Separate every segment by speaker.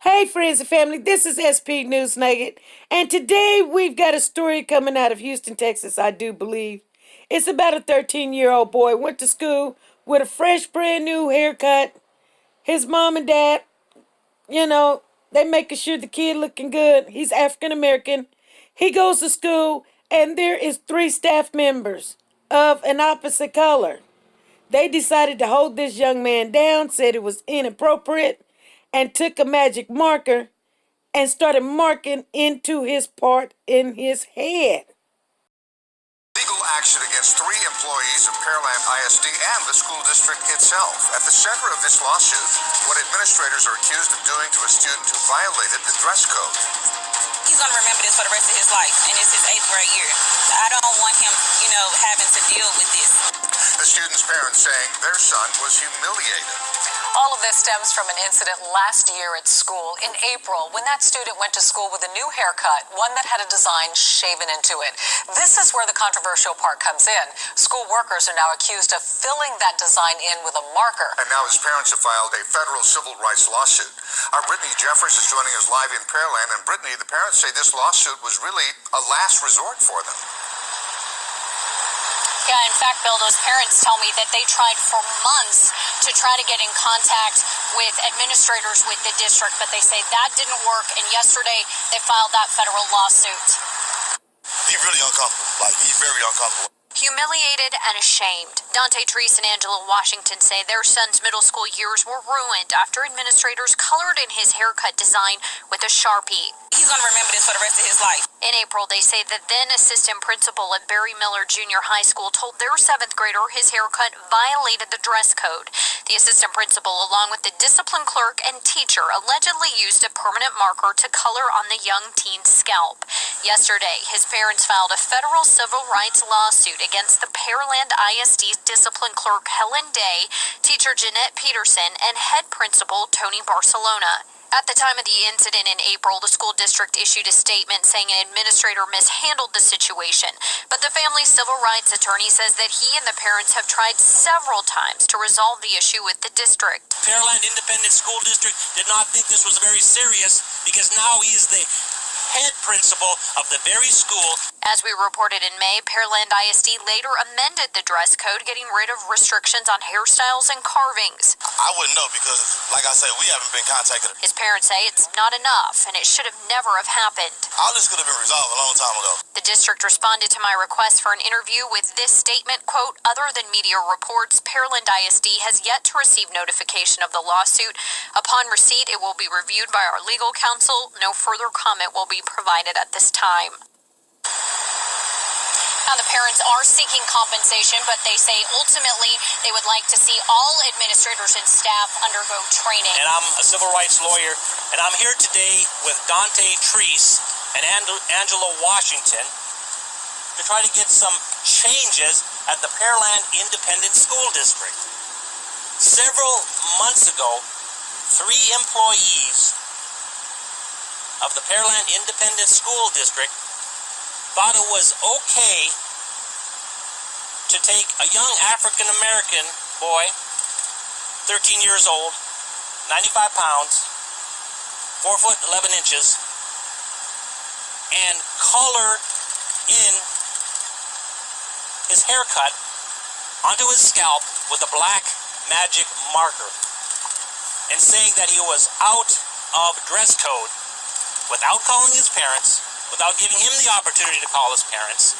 Speaker 1: Hey, friends and family, this is SP News Nugget, and today we've got a story coming out of Houston, Texas, I do believe. It's about a 13-year-old boy went to school with a fresh, brand new haircut. His mom and dad, they making sure the kid looking good. He's African American. He goes to school, and there is three staff members of an opposite color. They decided to hold this young man down, said it was inappropriate, and took a magic marker and started marking into his part in his head.
Speaker 2: Legal action against three employees of Pearland ISD and the school district itself. At the center of this lawsuit, what administrators are accused of doing to a student who violated the dress code.
Speaker 3: He's going to remember this for the rest of his life, and it's his 8th grade year. I don't want him, having to deal with this.
Speaker 2: The student's parents saying their son was humiliated.
Speaker 4: All of this stems from an incident last year at school in April when that student went to school with a new haircut, one that had a design shaven into it. This is where the controversial part comes in. School workers are now accused of filling that design in with a marker.
Speaker 2: And now his parents have filed a federal civil rights lawsuit. Our Brittany Jeffers is joining us live in Pearland. And Brittany, the parents say this lawsuit was really a last resort for them.
Speaker 5: Yeah, in fact, Bill, those parents tell me that they tried for months to try to get in contact with administrators with the district, but they say that didn't work, and yesterday they filed that federal lawsuit.
Speaker 6: He's really uncomfortable. He's very uncomfortable.
Speaker 5: Humiliated and ashamed, Dante Treese and Angela Washington say their son's middle school years were ruined after administrators colored in his haircut design with a Sharpie.
Speaker 3: He's going to remember this for the rest of his life.
Speaker 5: In April, they say the then assistant principal at Barry Miller Junior High School told their 7th grader his haircut violated the dress code. The assistant principal, along with the discipline clerk and teacher, allegedly used a permanent marker to color on the young teen's scalp. Yesterday, his parents filed a federal civil rights lawsuit against the Pearland ISD discipline clerk Helen Day, teacher Jeanette Peterson, and head principal Tony Barcelona. At the time of the incident in April, the school district issued a statement saying an administrator mishandled the situation, but the family's civil rights attorney says that he and the parents have tried several times to resolve the issue with the district.
Speaker 7: Pearland Independent School District did not think this was very serious because now he's the head principal of the very school.
Speaker 5: As we reported in May, Pearland ISD later amended the dress code, getting rid of restrictions on hairstyles and carvings.
Speaker 6: I wouldn't know because, like I said, we haven't been contacted.
Speaker 5: His parents say it's not enough and it should have never have happened.
Speaker 6: All this could have been resolved a long time ago.
Speaker 5: The district responded to my request for an interview with this statement, quote, other than media reports, Pearland ISD has yet to receive notification of the lawsuit. Upon receipt, it will be reviewed by our legal counsel. No further comment will be provided at this time. Now, the parents are seeking compensation, but they say ultimately they would like to see all administrators and staff undergo training.
Speaker 7: And I'm a civil rights lawyer, and I'm here today with Dante Treese and Angela Washington to try to get some changes at the Pearland Independent School District. Several months ago, 3 employees of the Pearland Independent School District thought it was okay to take a young African-American boy, 13 years old, 95 pounds, 4 foot 11 inches, and color in his haircut onto his scalp with a black magic marker, and saying that he was out of dress code without calling his parents, without giving him the opportunity to call his parents.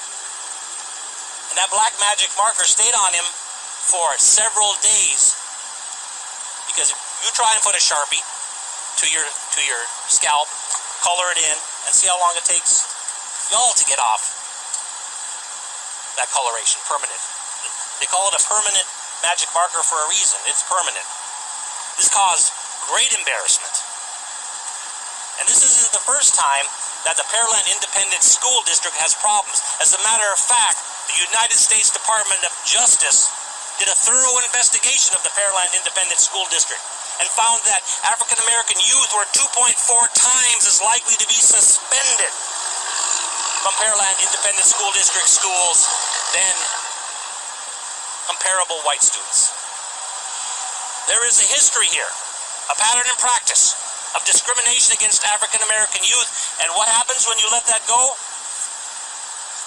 Speaker 7: And that black magic marker stayed on him for several days. Because you try and put a Sharpie to your scalp, color it in, and see how long it takes y'all to get off that coloration, permanent. They call it a permanent magic marker for a reason. It's permanent. This caused great embarrassment. And this isn't the first time that the Pearland Independent School District has problems. As a matter of fact, the United States Department of Justice did a thorough investigation of the Pearland Independent School District and found that African American youth were 2.4 times as likely to be suspended from Pearland Independent School District schools than comparable white students. There is a history here, a pattern and practice of discrimination against African American youth. And what happens when you let that go?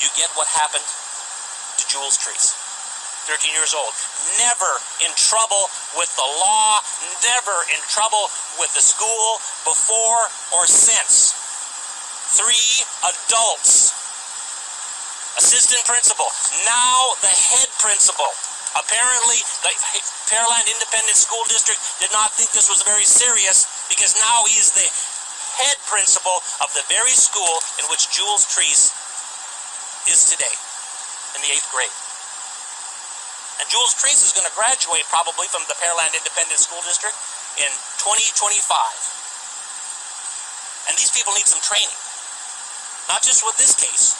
Speaker 7: You get what happened to Jules Treese, 13 years old. Never in trouble with the law, never in trouble with the school before or since. 3 adults. Assistant principal, now the head principal. Apparently, the Pearland Independent School District did not think this was very serious because now he's the head principal of the very school in which Jules Treese is today, in the 8th grade. And Jules Treese is going to graduate probably from the Pearland Independent School District in 2025. And these people need some training. Not just with this case,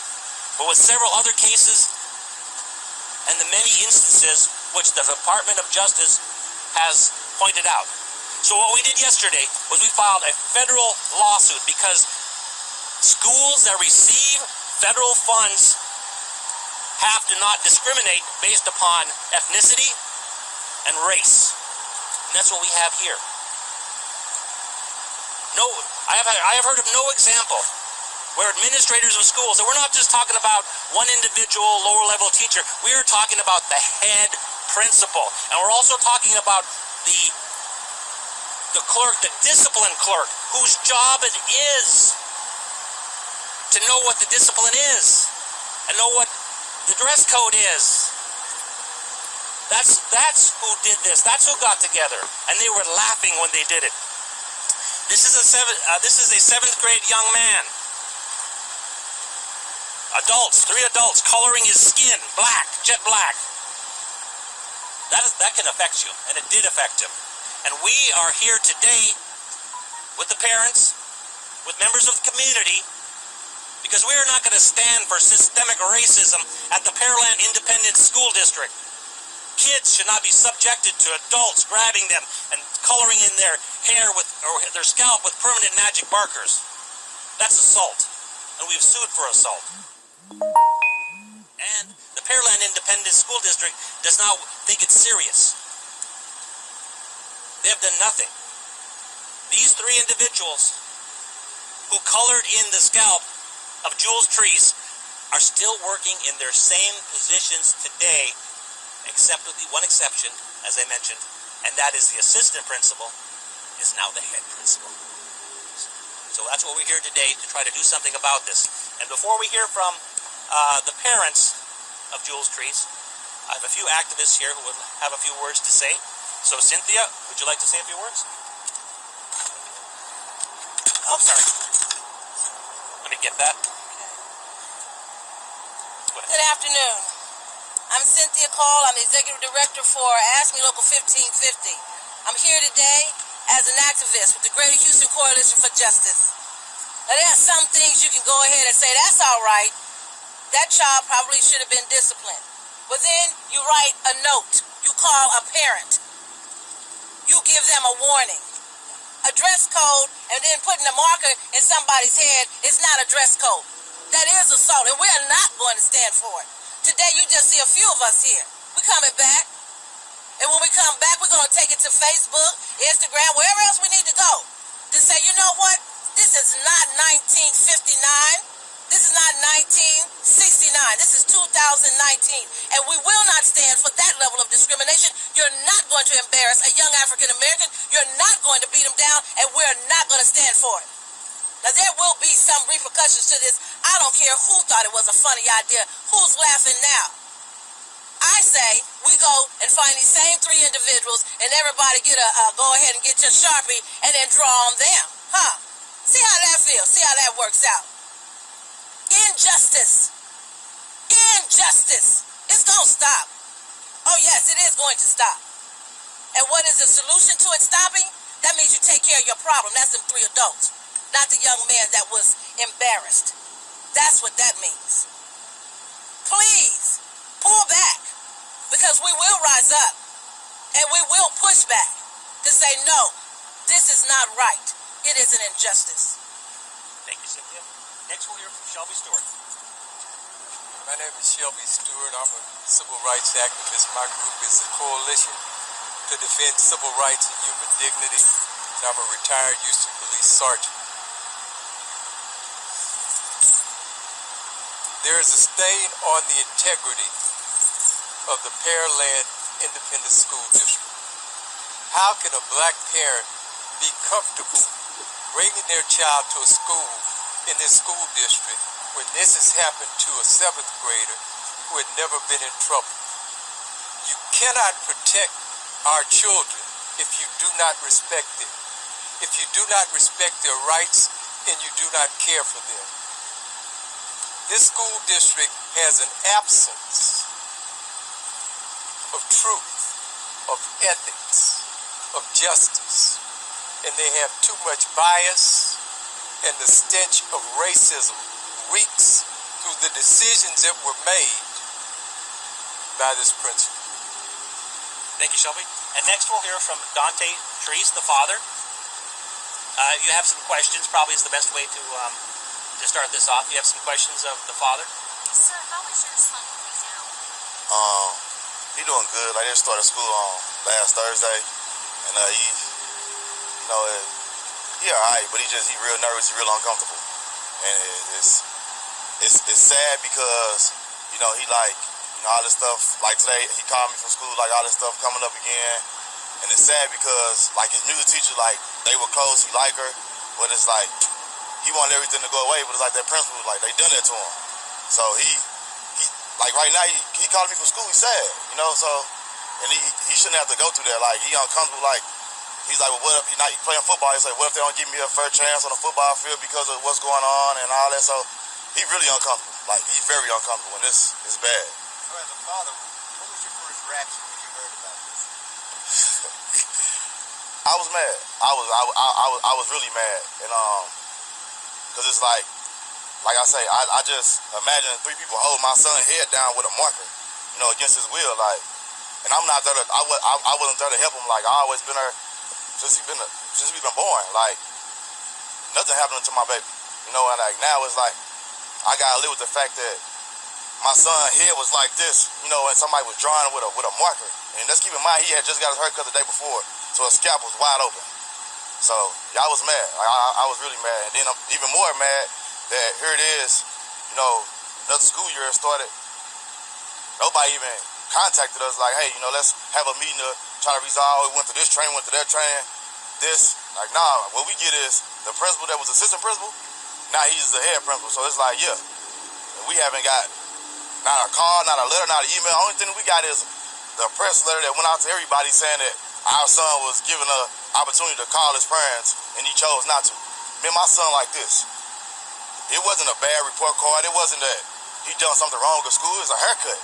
Speaker 7: but with several other cases and the many instances which the Department of Justice has pointed out. So what we did yesterday was we filed a federal lawsuit because schools that receive federal funds have to not discriminate based upon ethnicity and race. And that's what we have here. No, I have heard of no example where administrators of schools, and we're not just talking about one individual lower level teacher, we are talking about the head principal. And we're also talking about the clerk, the discipline clerk, whose job it is to know what the discipline is and know what the dress code is. That's who did this. That's who got together, and they were laughing when they did it. This is a 7th grade young man. Adults, 3 adults, coloring his skin black, jet black. That can affect you, and it did affect him. And we are here today with the parents, with members of the community, because we are not going to stand for systemic racism at the Pearland Independent School District. Kids should not be subjected to adults grabbing them and coloring in their hair or their scalp with permanent magic markers. That's assault, and we've sued for assault. And the Pearland Independent School District does not think it's serious. They have done nothing. These 3 individuals who colored in the scalp of Jules Treese are still working in their same positions today, except with the one exception, as I mentioned, and that is the assistant principal is now the head principal. So that's what we're here today to try to do something about this. And before we hear from the parents of Jules Treese, I have a few activists here who would have a few words to say. So Cynthia, would you like to say a few words? Oh, sorry. Let me get that.
Speaker 8: Good afternoon. I'm Cynthia Call. I'm the Executive Director for Ask Me Local 1550. I'm here today as an activist with the Greater Houston Coalition for Justice. Now, there are some things you can go ahead and say, that's all right. That child probably should have been disciplined. But then you write a note. You call a parent. You give them a warning. A dress code and then putting a marker in somebody's head is not a dress code. That is assault, and we're not going to stand for it. Today you just see a few of us here. We're coming back. And when we come back, we're going to take it to Facebook, Instagram, wherever else we need to go to say, you know what? This is not 1959. This is not 1969. This is 2019. And we will not stand for that level of discrimination. You're not going to embarrass a young African American. You're not going to beat him down, and we're not going to stand for it. Now, there will be some repercussions to this. I don't care who thought it was a funny idea. Who's laughing now? I say we go and find these same 3 individuals, and everybody get go ahead and get your Sharpie and then draw on them. Huh? See how that feels. See how that works out. Injustice. Injustice. It's going to stop. Oh, yes, it is going to stop. And what is the solution to it stopping? That means you take care of your problem. That's them 3 adults, not the young man that was embarrassed. That's what that means. Please, pull back, because we will rise up, and we will push back to say, no, this is not right. It is an injustice.
Speaker 7: Thank you, Cynthia. Next we'll hear from Shelby Stewart.
Speaker 9: My name is Shelby Stewart. I'm a civil rights activist. My group is a coalition to defend civil rights and human dignity. and I'm a retired Houston Police Sergeant. There is a stain on the integrity of the Pearland Independent School District. How can a black parent be comfortable bringing their child to a school in this school district when this has happened to a 7th grader who had never been in trouble? You cannot protect our children if you do not respect them, if you do not respect their rights and you do not care for them. This school district has an absence of truth, of ethics, of justice, and they have too much bias, and the stench of racism reeks through the decisions that were made by this principal.
Speaker 7: Thank you, Shelby. And next we'll hear from Dante Treese, the father. You have some questions, probably is the best way to start this off. You have some questions of the father?
Speaker 5: Sir, how is your son now?
Speaker 6: He doing good. Like, they started school on last Thursday, and he alright, but he real nervous, he real uncomfortable, and it's sad because he like all this stuff. Like today, he called me from school, like all this stuff coming up again, and it's sad because like his music teacher, like they were close, he like her, but it's like he wanted everything to go away, but it's like that principal, like they done that to him. So he like right now he called me from school, he's sad, so and he shouldn't have to go through that. Like he uncomfortable, like he's like, well, what if he playing football? He's like, what if they don't give me a fair chance on the football field because of what's going on and all that? So he really uncomfortable. Like he's very uncomfortable, and this is bad.
Speaker 2: So as a father, what was your first reaction when you heard about this?
Speaker 6: I was mad. I was really mad, and cause it's like I say, I just imagine 3 people hold my son's head down with a marker, against his will, like, and I'm not there to, I wasn't there to help him. Like I always been there since we've been born. Like nothing happened to my baby, and like now it's like I gotta live with the fact that my son's head was like this, and somebody was drawing with a marker. And let's keep in mind he had just got his haircut the day before, so his scalp was wide open. So yeah, I was mad. I was really mad, and then I'm even more mad that here it is, another school year started. Nobody even contacted us like, hey, let's have a meeting to try to resolve. We went to this train, went to that train. This, like, nah, what we get is the principal that was assistant principal, now he's the head principal. So it's like, yeah, we haven't got not a call, not a letter, not an email. Only thing we got is the press letter that went out to everybody saying that our son was given an opportunity to call his parents and he chose not to. Me and my son like this. It wasn't a bad report card. It wasn't that he done something wrong at school. It was a haircut.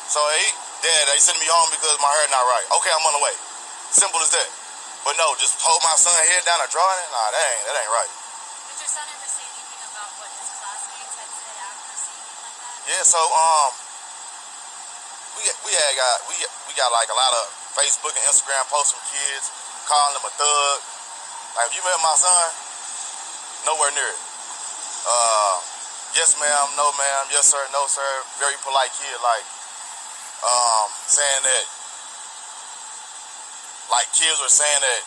Speaker 6: So, hey, Dad, they sent me home because my hair not right. Okay, I'm on the way. Simple as that. But no, just hold my son's head down and draw it? Nah, that ain't right.
Speaker 5: Did your son ever say anything about what his classmates had said after seeing him like that?
Speaker 6: Yeah, so we got like a lot of Facebook and Instagram posts from kids calling him a thug. Like, if you met my son, nowhere near it. Yes ma'am, no ma'am, yes sir, no sir. Very polite kid, like saying that, like kids were saying that,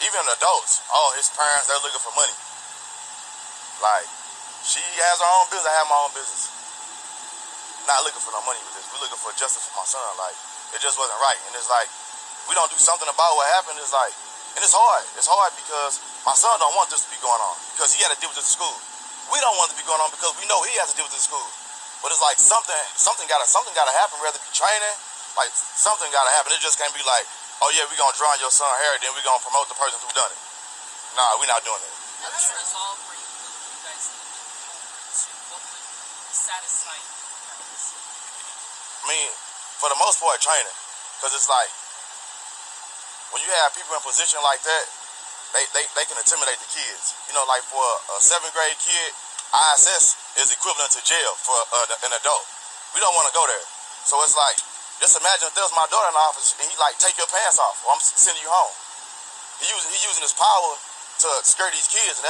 Speaker 6: even adults, his parents, they're looking for money. Like, she has her own business, I have my own business. Not looking for no money with this. We're looking for justice for my son. Like, it just wasn't right. And it's like, we don't do something about what happened. It's like, and it's hard. It's hard because my son don't want this to be going on because he had to deal with this at school. We don't want it to be going on because we know he has to deal with this at school. But it's like something gotta happen, whether it be training, like something gotta happen. It just can't be like, oh yeah, we're gonna draw your son's hair, then we're gonna promote the person who done it. Nah, we're not doing that.
Speaker 8: How does it resolve for you? You guys need to move forward to what would satisfy you?
Speaker 6: I mean, for the most part, training. Because it's like, when you have people in position like that, they can intimidate the kids. Like for a 7th grade kid, ISS is equivalent to jail for an adult. We don't want to go there. So it's like, just imagine if there was my daughter in the office and he like, take your pants off or I'm sending you home. He using his power to scare these kids, and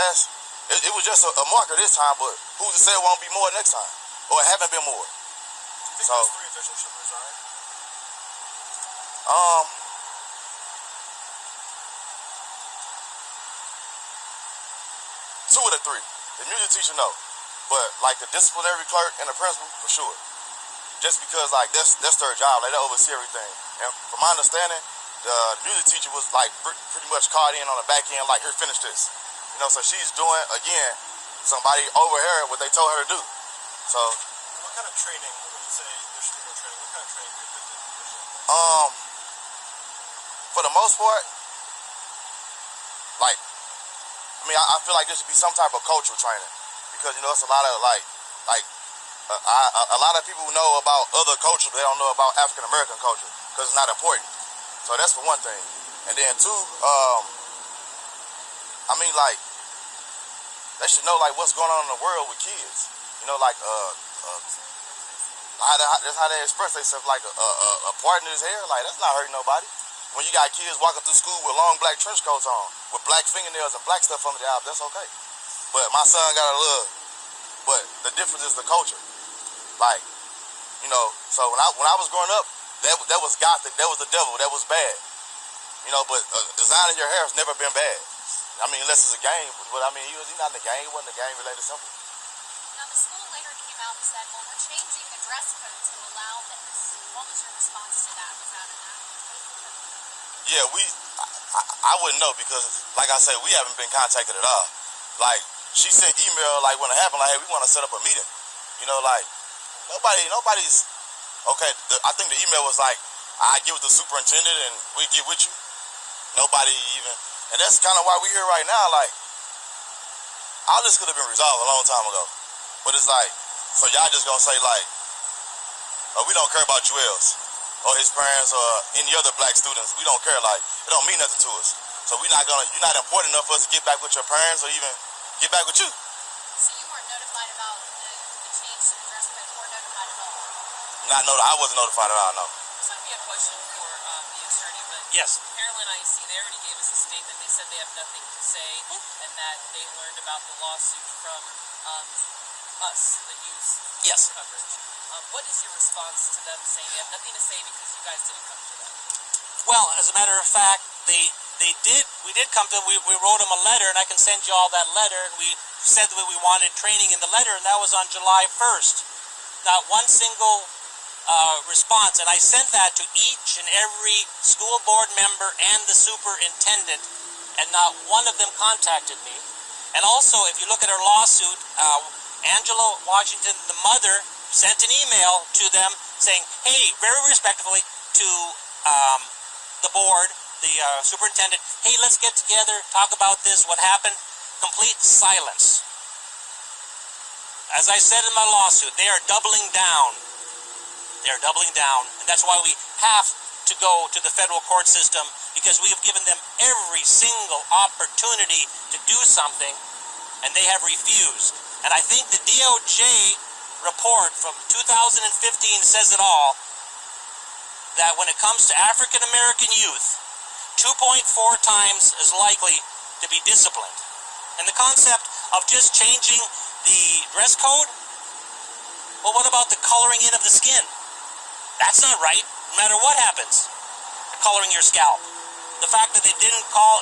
Speaker 6: it was just a marker this time, but who's to say it won't be more next time? Or it haven't been more.
Speaker 2: Do you think
Speaker 6: So,
Speaker 2: those 3 officials should resign?
Speaker 6: 2 of the 3. The music teacher, no. But, like, the disciplinary clerk and the principal, for sure. Just because, like, that's their job. Like, they oversee everything. And from my understanding, the music teacher was, like, pretty much caught in on the back end, like, here, finish this. You know, so she's doing, again, somebody overheard what they told her to do. So.
Speaker 7: What kind of training, when you say there should be more training, what kind of training do you think that
Speaker 6: For the most part, like, I mean, I feel like there should be some type of cultural training. Because, you know, it's a lot of, a lot of people know about other cultures, but they don't know about African American culture because it's not important. So that's for one thing. And then 2, I mean, like, they should know, like, what's going on in the world with kids. You know, like, that's how they express themselves, like, a partner is hair. Like, that's not hurting nobody. When you got kids walking through school with long black trench coats on, with black fingernails and black stuff under their eyes, that's okay. But my son got a little, but the difference is the culture. Like, you know, so when I was growing up, that was gothic, that was the devil, that was bad. You know, but designing your hair has never been bad. I mean, unless it's a game. But I mean, he's not in the game. It wasn't a game related simple.
Speaker 5: Now, the school later came out and said, well, we're changing the dress code to allow this. What was your response to that? Was that an
Speaker 6: Yeah, I wouldn't know because, like I said, we haven't been contacted at all. Like, she sent email, like, when it happened, like, hey, we want to set up a meeting. You know, like, nobody's, okay, I think the email was like, I get with the superintendent and we get with you. Nobody even, and that's kind of why we're here right now. Like, all this could have been resolved a long time ago. But it's like, so y'all just gonna say, like, oh, we don't care about Joel's or his parents or any other black students. We don't care, like, it don't mean nothing to us. So you're not important enough for us to get back with your parents or even get back with you.
Speaker 5: So you weren't notified about the change to the dress code or notified at all?
Speaker 6: I wasn't notified at all, no.
Speaker 8: This might be a question for the attorney, but
Speaker 7: Yes.
Speaker 8: Pearland IEC, they already gave us a statement. They said they have nothing to say and that they learned about the lawsuit from us, the news
Speaker 7: Yes.
Speaker 8: coverage. What is your response to them saying they have nothing to say because you guys didn't come to them?
Speaker 7: Well, as a matter of fact, we did come to them. We wrote them a letter, and I can send you all that letter, and we said that we wanted training in the letter, and that was on July 1st. Not one single response, and I sent that to each and every school board member and the superintendent, and not one of them contacted me. And also, if you look at our lawsuit, Angela Washington, the mother, sent an email to them saying, hey, very respectfully to the board, the superintendent, hey, let's get together, talk about this, what happened. Complete silence. As I said in my lawsuit, they are doubling down. They are doubling down, and that's why we have to go to the federal court system, because we have given them every single opportunity to do something, and they have refused. And I think the DOJ report from 2015 says it all, that when it comes to African American youth, 2.4 times as likely to be disciplined. And the concept of just changing the dress code, well, what about the coloring in of the skin? That's not right, no matter what happens. Coloring your scalp. The fact that they didn't call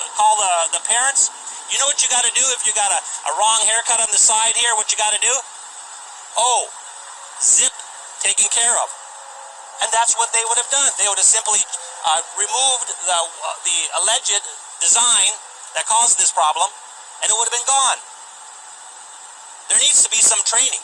Speaker 7: the parents, you know what you got to do if you got a wrong haircut on the side here, what you got to do? Oh, zip taken care of. And that's what they would have done. They would have simply removed the alleged design that caused this problem, and it would have been gone. There needs to be some training,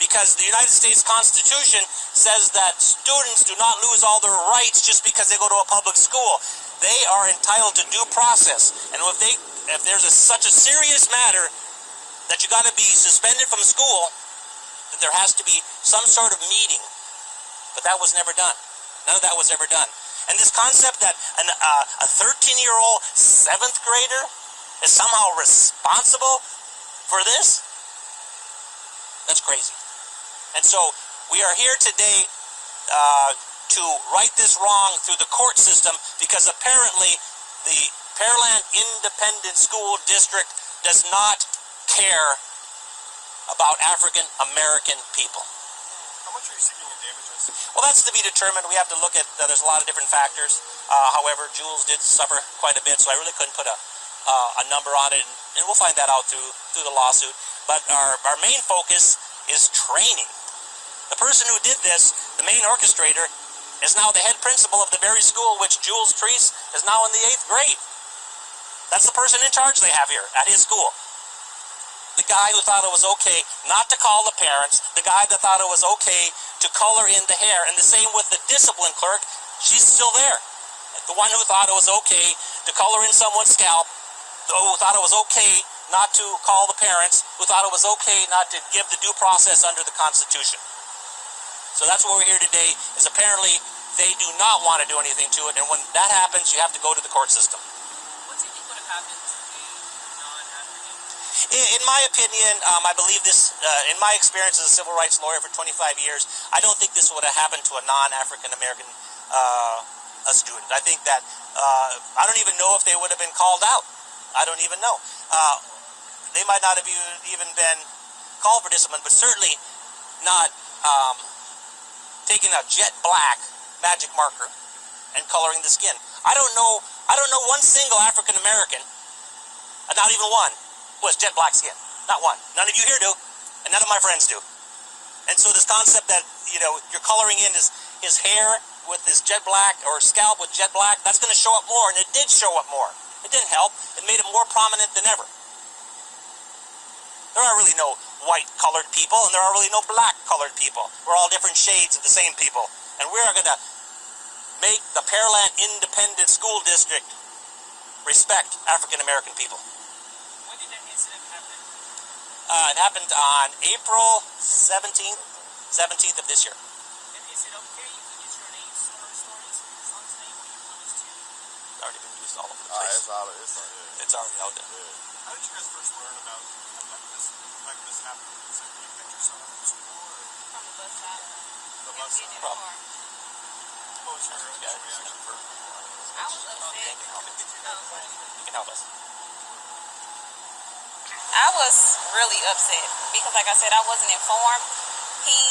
Speaker 7: because the United States Constitution says that students do not lose all their rights just because they go to a public school. They are entitled to due process, and if there's such a serious matter that you got to be suspended from school, then there has to be some sort of meeting. But that was never done. None of that was ever done. And this concept that a 13-year-old 7th grader is somehow responsible for this, that's crazy. And so we are here today to right this wrong through the court system, because apparently the Pearland Independent School District does not care about African American people.
Speaker 9: How much are you seeking in damages?
Speaker 7: Well, that's to be determined. We have to look at, there's a lot of different factors. However, Jules did suffer quite a bit, so I really couldn't put a number on it. And and we'll find that out through the lawsuit. But our main focus is training. The person who did this, the main orchestrator, is now the head principal of the very school which Jules Treese is now in the 8th grade. That's the person in charge they have here at his school. The guy who thought it was okay not to call the parents, the guy that thought it was okay to color in the hair, and the same with the discipline clerk, she's still there. The one who thought it was okay to color in someone's scalp, who thought it was okay not to call the parents, who thought it was okay not to give the due process under the Constitution. So that's why we're here today, is apparently they do not want to do anything to it, and when that happens, you have to go to the court system.
Speaker 3: What do you think would have happened to a non-African?
Speaker 7: In my opinion, I believe this, in my experience as a civil rights lawyer for 25 years, I don't think this would have happened to a non-African American a student. I think that, I don't even know if they would have been called out. I don't even know. They might not have even been called for discipline, but certainly not taking a jet black magic marker and coloring the skin. I don't know one single African American, not even one, who has jet black skin. Not one. None of you here do, and none of my friends do. And so this concept that, you're coloring in his hair with this jet black, or scalp with jet black, that's going to show up more, and it did show up more. It didn't help. It made it more prominent than ever. There are really no white-colored people, and there are really no black-colored people. We're all different shades of the same people. And we are going to make the Pearland Independent School District respect African-American people.
Speaker 3: When did that incident happen?
Speaker 7: It happened on April 17th of this year.
Speaker 3: And is it okay you can use your name, son's name, or you want us to?
Speaker 7: It's already been used all over the place. It's already out there.
Speaker 2: How did you guys first learn about this happening? Is it you picked yourself up from school or
Speaker 3: From the bus stop.
Speaker 2: the bus
Speaker 3: Getting in the
Speaker 2: stop?
Speaker 3: car.
Speaker 2: What was your initial reaction?
Speaker 3: I was upset.
Speaker 7: You can help us.
Speaker 3: I was really upset because, like I said, I wasn't informed. He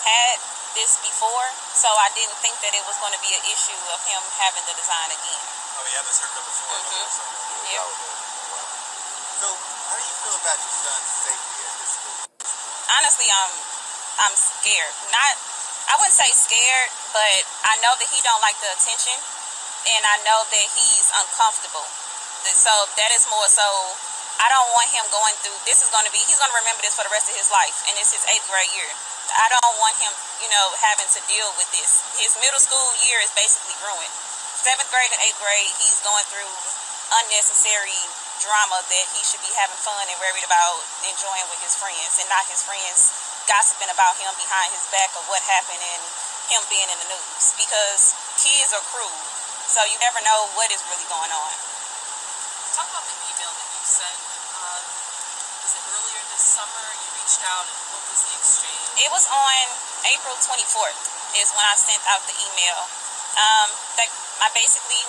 Speaker 3: had this before, so I didn't think that it was going to be an issue of him having the design again.
Speaker 2: Oh, you had this haircut before?
Speaker 3: Yep.
Speaker 2: So, how do you feel about your son's safety at this school?
Speaker 3: Honestly, I'm scared. I wouldn't say scared, but I know that he don't like the attention, and I know that he's uncomfortable. So that is more so. I don't want him going through. He's going to remember this for the rest of his life, and it's his 8th grade year. I don't want him, having to deal with this. His middle school year is basically ruined. 7th grade and 8th grade, he's going through unnecessary drama that he should be having fun and worried about enjoying with his friends, and not his friends gossiping about him behind his back of what happened and him being in the news. Because kids are cruel, so you never know what is really going on.
Speaker 4: Talk about the email that you sent. Was it earlier this summer? You reached out, and what was the exchange?
Speaker 3: It was on April 24th is when I sent out the email. I basically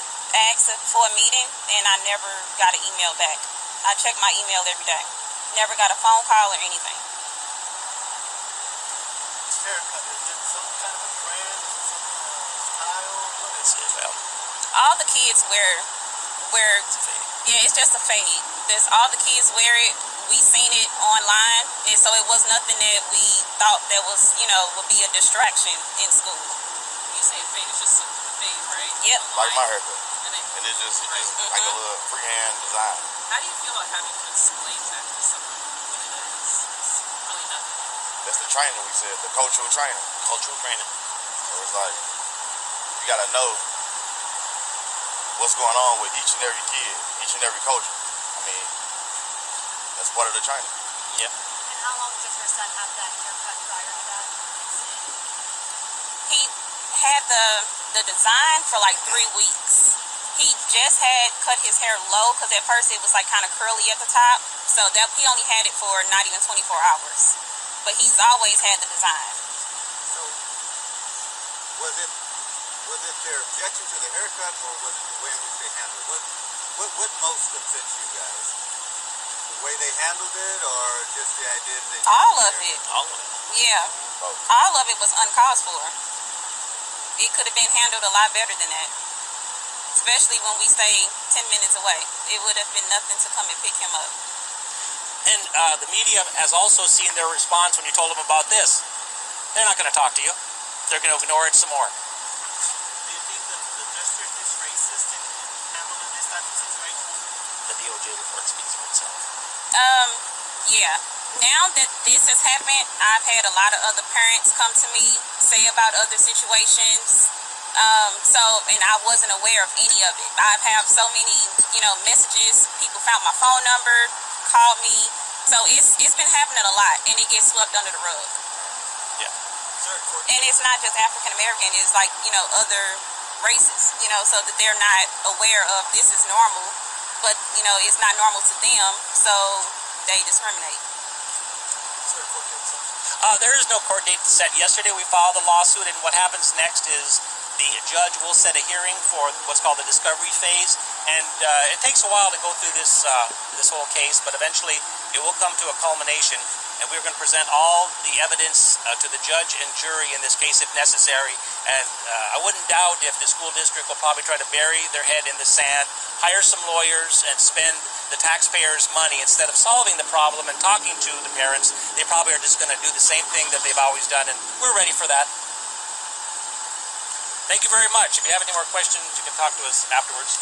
Speaker 3: asked for a meeting, and I never got an email back. I check my email every day. Never got a phone call or anything.
Speaker 2: Haircut, is it some kind of a brand? Is it some kind of style? What is it?
Speaker 3: All the kids wear it's just a fade. All the kids wear it. We seen it online, and so it was nothing that we thought that was, would be a distraction in school.
Speaker 4: You say fade, it's just a fade, right?
Speaker 3: Yep.
Speaker 6: Like my haircut.
Speaker 4: And
Speaker 6: And it's just like a little freehand design.
Speaker 4: how do you feel about having to explain that to someone when it is really nothing?
Speaker 6: That's the training we said, the cultural training.
Speaker 7: Cultural training.
Speaker 6: So it's like, you gotta know what's going on with each and every kid, each and every culture. I mean, that's part of the training.
Speaker 7: Yeah.
Speaker 5: And how long did your son have that haircut prior to that incident?
Speaker 3: He had the design for like 3 weeks. He just had cut his hair low because at first it was like kind of curly at the top. So that he only had it for not even 24 hours. But he's always had the design.
Speaker 2: So, was it their objection to the haircut, or was it the way in which they handled it? What most upset you guys? The way they handled it, or just the idea that
Speaker 3: All of it.
Speaker 7: All of it.
Speaker 3: Yeah. All of it was uncalled for. It could have been handled a lot better than that. Especially when we stay 10 minutes away. It would have been nothing to come and pick him up.
Speaker 7: And the media has also seen their response when you told them about this. They're not going to talk to you. They're going to ignore it some more.
Speaker 10: Do you think that the district is racist in handling this type of situation?
Speaker 7: The DOJ report speaks for itself.
Speaker 3: Yeah. Now that this has happened, I've had a lot of other parents come to me, say about other situations. And I wasn't aware of any of it. I've had so many, messages. People found my phone number, called me. So it's been happening a lot, and it gets swept under the rug.
Speaker 7: Yeah.
Speaker 3: And it's not just African American. It's like, other races, so that they're not aware of this is normal, but, it's not normal to them, so they discriminate.
Speaker 7: There is no court date set. Yesterday we filed a lawsuit, and what happens next is the judge will set a hearing for what's called the discovery phase, and it takes a while to go through this whole case, but eventually it will come to a culmination, and we're going to present all the evidence to the judge and jury in this case if necessary. And I wouldn't doubt if the school district will probably try to bury their head in the sand, hire some lawyers, and spend the taxpayers' money instead of solving the problem and talking to the parents. They probably are just going to do the same thing that they've always done, and we're ready for that. Thank you very much. If you have any more questions, you can talk to us afterwards.